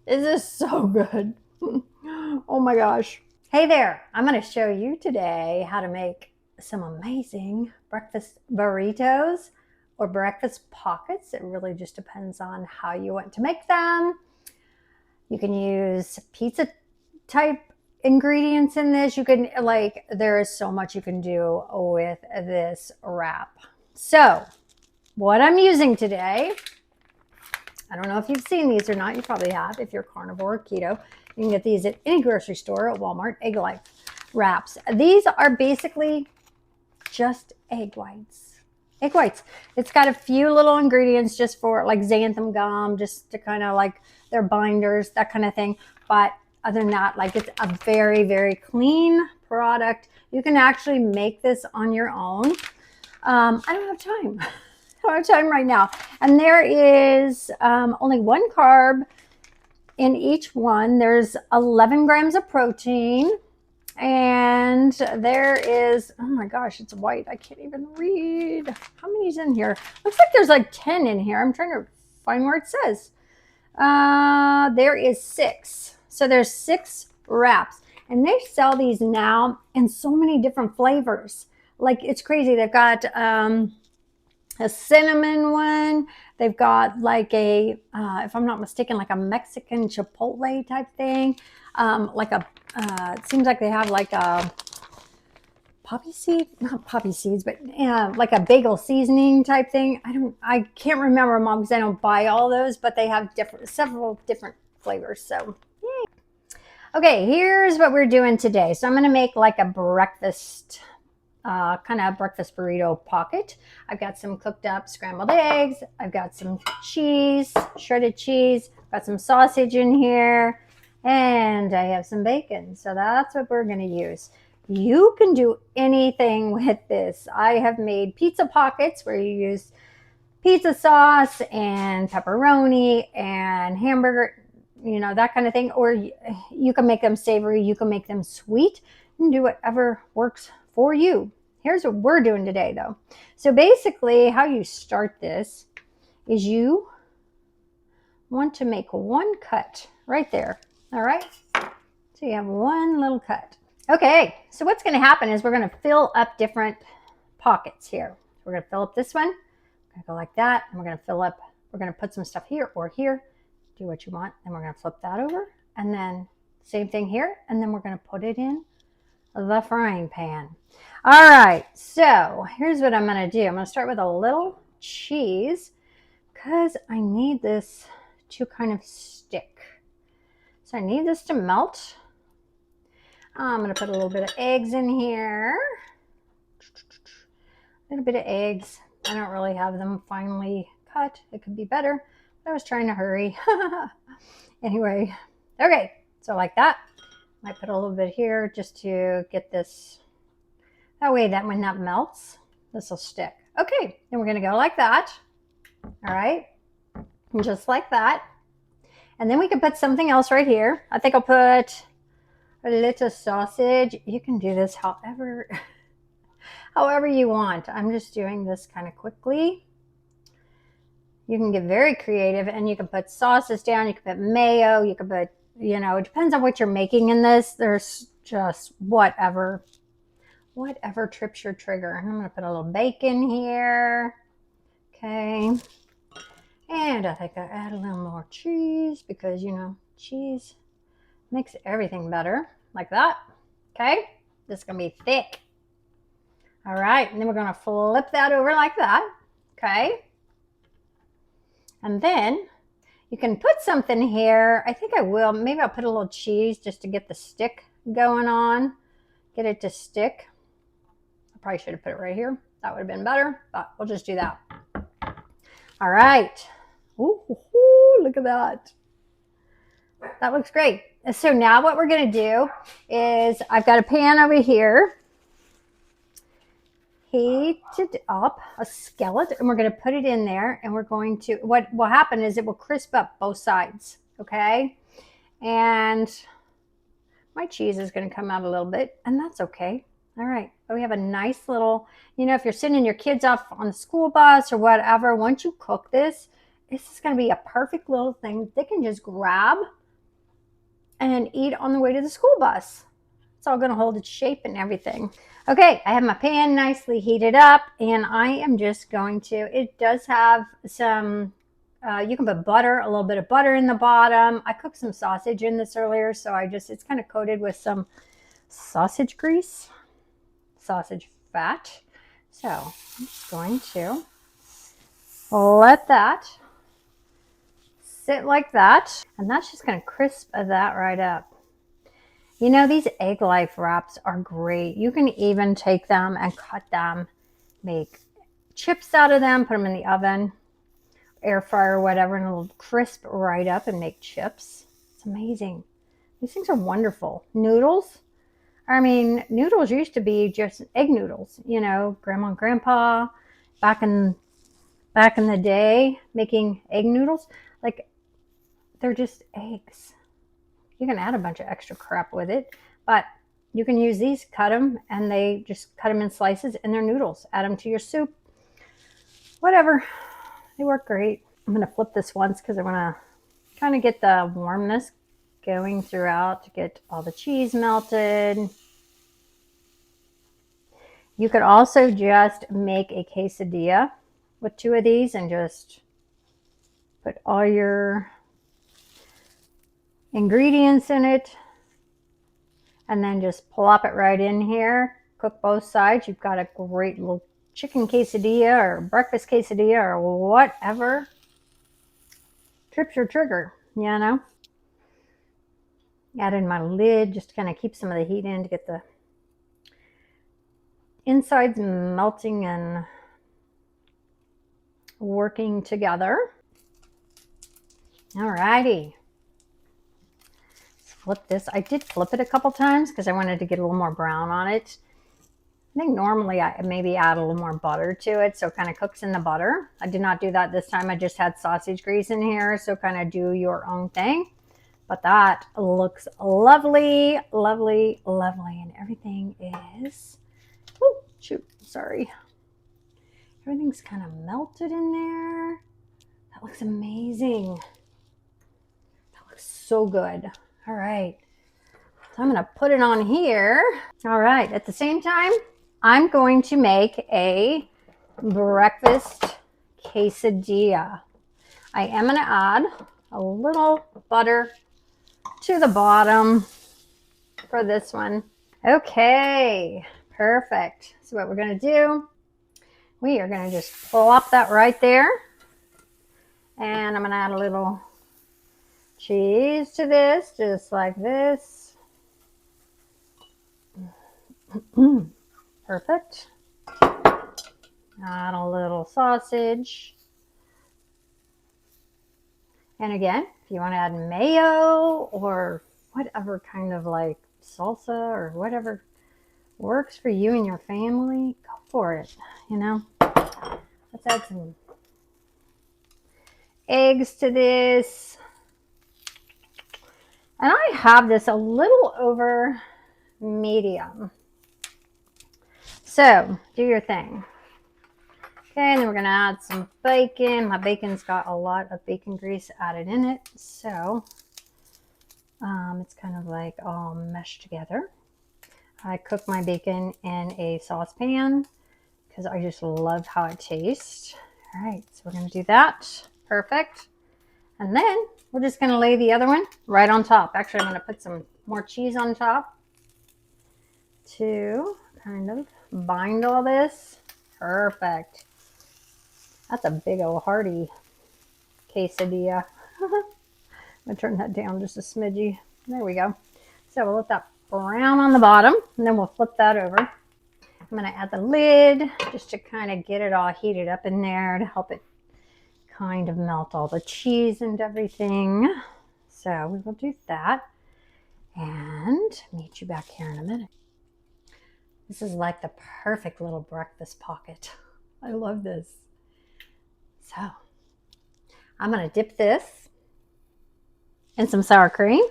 This is so good. Oh my gosh. Hey there. I'm going to show you today how to make some amazing breakfast burritos or breakfast pockets. It really just depends on how you want to make them. You can use pizza type ingredients in this. You can, like, there is so much you can do with this wrap. So, what I'm using today, I don't know if you've seen these or not. You probably have if you're carnivore or keto. You can get these at any grocery store, at Walmart, Egglife wraps. These are basically just egg whites. Egg whites. It's got a few little ingredients just for like xanthan gum, just to kind of like their binders, that kind of thing. But other than that, like it's a very, very clean product. You can actually make this on your own. I don't have time. I don't have time right now. And there is only one carb in each one. There's 11 grams of protein. And there is, oh my gosh, it's white. I can't even read. How many's in here? Looks like there's like 10 in here. I'm trying to find where it says. There is 6. So there's 6 wraps. And they sell these now in so many different flavors. Like, it's crazy. They've got a cinnamon one. They've got like a, if I'm not mistaken, like a Mexican chipotle type thing. Like a, it seems like they have like a poppy seed, not poppy seeds, but like a bagel seasoning type thing. I can't remember, Mom, because I don't buy all those, but they have several different flavors. So, yay. Okay, here's what we're doing today. So I'm going to make like a breakfast kind of breakfast burrito pocket. I've got some cooked up scrambled eggs. I've got some cheese, shredded cheese. Got some sausage in here. And I have some bacon. So that's what we're going to use. You can do anything with this. I have made pizza pockets where you use pizza sauce and pepperoni and hamburger, you know, that kind of thing. Or you can make them savory. You can make them sweet. You can do whatever works for you. Here's what we're doing today, though. So basically, how you start this is you want to make one cut right there. All right? So you have one little cut. Okay, so what's going to happen is we're going to fill up different pockets here. We're going to fill up this one. We're going to go like that. And we're going to fill up, we're going to put some stuff here or here. Do what you want. And we're going to flip that over. And then same thing here. And then we're going to put it in the frying pan. All right, so here's what I'm going to do. I'm going to start with a little cheese because I need this to kind of stick. So I need this to melt. I'm going to put a little bit of eggs in here. A little bit of eggs. I don't really have them finely cut. It could be better. I was trying to hurry. Anyway, okay, so like that. Might put a little bit here just to get this. That way that when that melts, this will stick. Okay, then we're going to go like that. All right, and just like that. And then we can put something else right here. I think I'll put a little sausage. You can do this however you want. I'm just doing this kind of quickly. You can get very creative and you can put sauces down. You can put mayo. You can put, you know, it depends on what you're making in this. There's just whatever trips your trigger. I'm going to put a little bacon here. Okay. And I think I add a little more cheese because, you know, cheese makes everything better. Like that. Okay. This is going to be thick. All right. And then we're going to flip that over like that. Okay. And then you can put something here. I think I will. Maybe I'll put a little cheese just to get the stick going on. Get it to stick. I probably should have put it right here. That would have been better, but we'll just do that. All right. Ooh, look at that. That looks great. So now what we're going to do is I've got a pan over here. Heated up a skillet, and we're going to put it in there, and we're going to, what will happen is it will crisp up both sides, okay? And my cheese is going to come out a little bit, and that's okay. All right, but we have a nice little, you know, if you're sending your kids off on the school bus or whatever, once you cook this, this is going to be a perfect little thing they can just grab, and eat on the way to the school bus. It's all going to hold its shape and everything. Okay, I have my pan nicely heated up, and I am just going to, it does have some, you can put butter, a little bit of butter in the bottom. I cooked some sausage in this earlier, so it's kind of coated with some sausage grease, sausage fat. So I'm just going to let that sit like that, and that's just going to crisp that right up. You know, these Egglife wraps are great. You can even take them and cut them, make chips out of them, put them in the oven, air fryer or whatever, and it'll crisp right up and make chips. It's amazing. These things are wonderful. Noodles. I mean, noodles used to be just egg noodles. You know, grandma and grandpa back in the day making egg noodles. Like, they're just eggs. You can add a bunch of extra crap with it, but you can use these, cut them, and they just cut them in slices, and they're noodles. Add them to your soup, whatever. They work great. I'm going to flip this once because I want to kind of get the warmness going throughout to get all the cheese melted. You could also just make a quesadilla with 2 of these and just put all your ingredients in it, and then just plop it right in here. Cook both sides. You've got a great little chicken quesadilla or breakfast quesadilla or whatever trips your trigger, you know. Add in my lid just to kind of keep some of the heat in to get the insides melting and working together. Alrighty. Flip this. I did flip it a couple times because I wanted to get a little more brown on it. I think normally I maybe add a little more butter to it so it kind of cooks in the butter. I did not do that this time. I just had sausage grease in here, so kind of do your own thing. But that looks lovely, lovely, lovely. And everything is, oh, shoot, sorry. Everything's kind of melted in there. That looks amazing. That looks so good. All right, so I'm going to put it on here. All right, at the same time, I'm going to make a breakfast quesadilla. I am going to add a little butter to the bottom for this one. Okay, perfect. So what we're going to do, we are going to just plop that right there. And I'm going to add a little cheese to this, just like this. Perfect. Add a little sausage. And again, if you want to add mayo or whatever kind of like salsa or whatever works for you and your family, go for it, you know. Let's add some eggs to this. And I have this a little over medium. So do your thing. Okay, and then we're going to add some bacon. My bacon's got a lot of bacon grease added in it. So it's kind of like all meshed together. I cook my bacon in a saucepan because I just love how it tastes. All right, so we're going to do that. Perfect. And then we're just going to lay the other one right on top. Actually, I'm going to put some more cheese on top to kind of bind all this. Perfect. That's a big old hearty quesadilla. I'm going to turn that down just a smidgy. There we go. So we'll let that brown on the bottom, and then we'll flip that over. I'm going to add the lid just to kind of get it all heated up in there to help it kind of melt all the cheese and everything. So we will do that and meet you back here in a minute. This is like the perfect little breakfast pocket. I love this. So I'm going to dip this in some sour cream,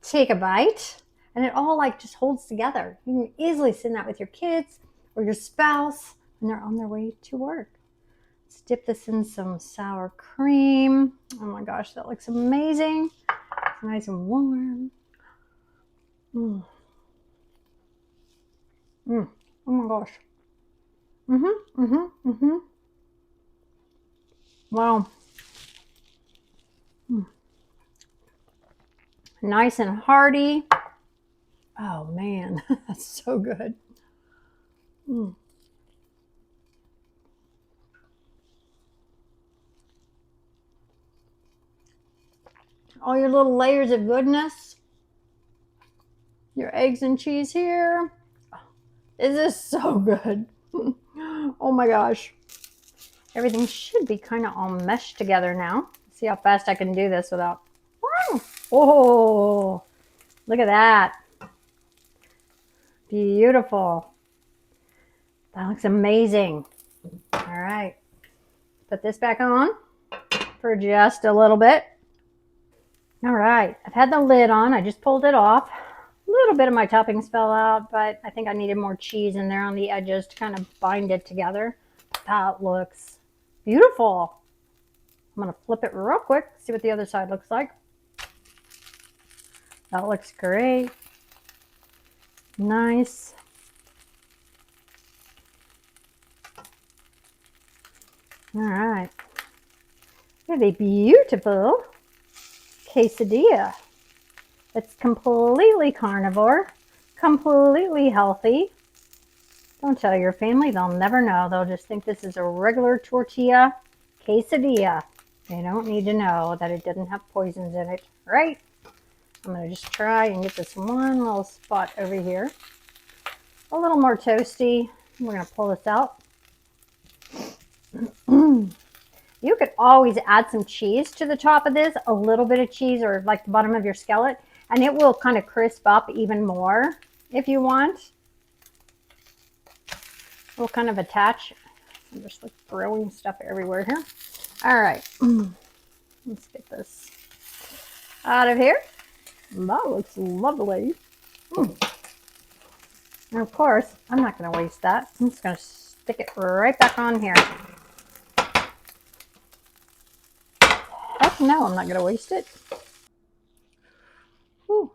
take a bite, and it all like just holds together. You can easily send that with your kids or your spouse when they're on their way to work. Let's dip this in some sour cream. Oh my gosh, that looks amazing. Nice and warm. Mm. Mm. Oh my gosh. Wow. Mm. Nice and hearty. Oh man, that's so good. Mm. All your little layers of goodness. Your eggs and cheese here. This is so good. Oh my gosh. Everything should be kind of all meshed together now. See how fast I can do this without. Oh, look at that. Beautiful. That looks amazing. All right. Put this back on for just a little bit. All right. I've had the lid on. I just pulled it off. A little bit of my toppings fell out, but I think I needed more cheese in there on the edges to kind of bind it together. That looks beautiful. I'm going to flip it real quick, see what the other side looks like. That looks great. Nice. All right. We have a beautiful quesadilla. It's completely carnivore, completely healthy. Don't tell your family, they'll never know. They'll just think this is a regular tortilla quesadilla. They don't need to know that it doesn't have poisons in it, right? I'm going to just try and get this one little spot over here. A little more toasty. We're going to pull this out. You could always add some cheese to the top of this, a little bit of cheese or like the bottom of your skillet, and it will kind of crisp up even more if you want. We'll kind of attach. I'm just like throwing stuff everywhere here. All right. Let's get this out of here. That looks lovely. And of course, I'm not going to waste that. I'm just going to stick it right back on here. Heck no, I'm not going to waste it. Ooh,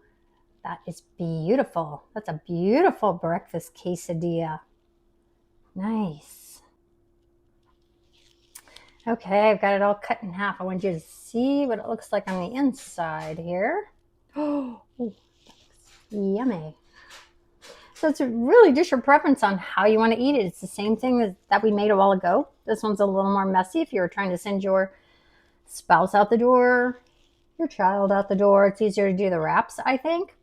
that is beautiful. That's a beautiful breakfast quesadilla. Nice. Okay, I've got it all cut in half. I want you to see what it looks like on the inside here. Oh, yummy. So it's really just your preference on how you want to eat it. It's the same thing that we made a while ago. This one's a little more messy if you're trying to send your spouse out the door, your child out the door. It's easier to do the wraps, I think.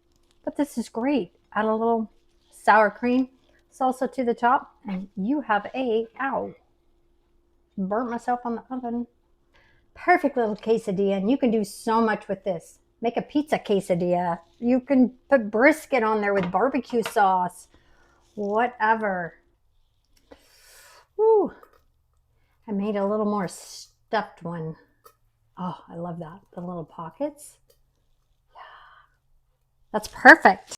But this is great. Add a little sour cream salsa to the top, and you have a, ow, burnt myself on the oven. Perfect little quesadilla, and you can do so much with this. Make a pizza quesadilla. You can put brisket on there with barbecue sauce. Whatever. Woo. I made a little more stuffed one. Oh, I love that. The little pockets. Yeah. That's perfect.